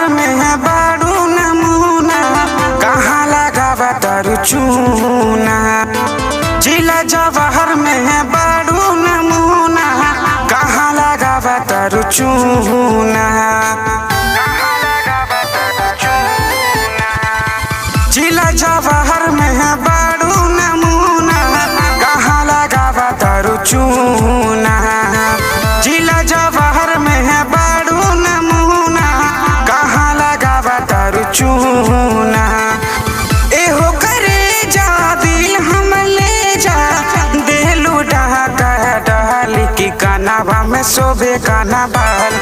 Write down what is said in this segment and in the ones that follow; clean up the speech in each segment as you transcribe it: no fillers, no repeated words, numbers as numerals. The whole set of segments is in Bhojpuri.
जवाहर में है बारू नमूना, कहाँ लगावा तारू चूना। जिला जवाहर में है बारू नमूना, कहाँ लगावा तारू चूना। जिला जवाहर में है बारू नमूना, कहाँ लगावा तारू चूना। जिला जवाहर में है बारू नमूना, कहाँ लगावा तारू चूना। एहो करे जा दिल हम ले जा, देलू डहाका डाल की कानावा में शोभे काना बाल।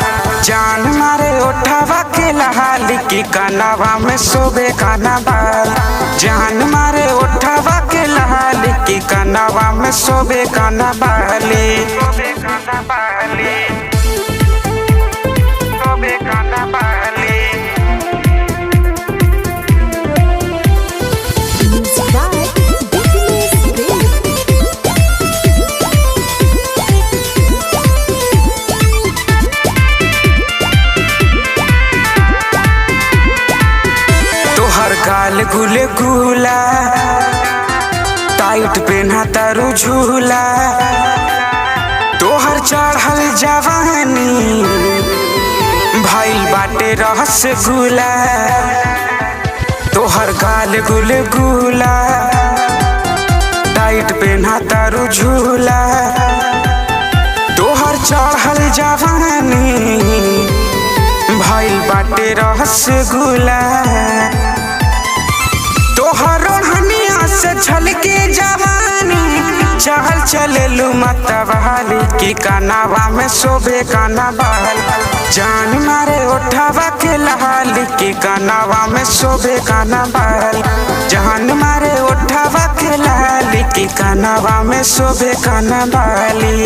जान मारे उठावा के लहाल की कानावा में शोभे काना बाल। जान मारे उठावा के लहाल की कानावा में शोभे काना बाली। तोहर गाल गुले गुला, टाइट पेन्हा तारू झूला। तोहर चढ़ल जवानी भइल बाटे रसगुल्ला। तोहर गाल गुले गुला, टाइट पेन्हा तारू झूला। तोहर चढ़ल जवानी भइल बाटे रसगुल्ला। तोहर ओढ़निया से झलके जवानी, चहल चलेलू मतवाली की कानावा में शोभे काना बाल। जान मारे उठावा के लहाल की कानावा में शोभे काना बाल। जान मारे उठावा के लहाल की कानावा में शोभे काना बाली।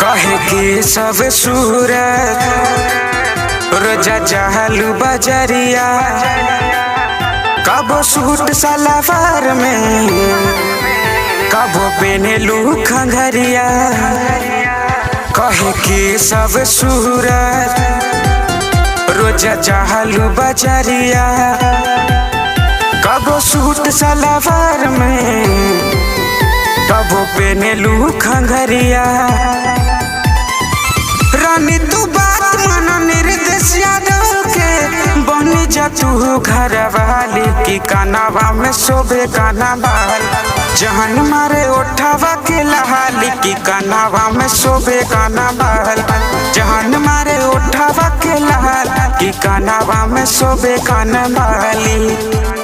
कहे के सब सूरत रोजा जहलू बजरिया। कबो सूट सलवार में, कबो पेनेलू खंघरिया। कहे के सब सूरत रोजा जहलू बजरिया। कबो सूट सलवार में, कबो पेनेलू खंघरिया। रानी तू बात माना निर्देश यादव के, बनी जा तू घर वाली की कानावा में शोभे काना बाल। जान मारे उठावा के लहाली की कानावा में शोभे काना बाल। जान मारे उठावा के लहाल की कानावा में शोभे काना बाली।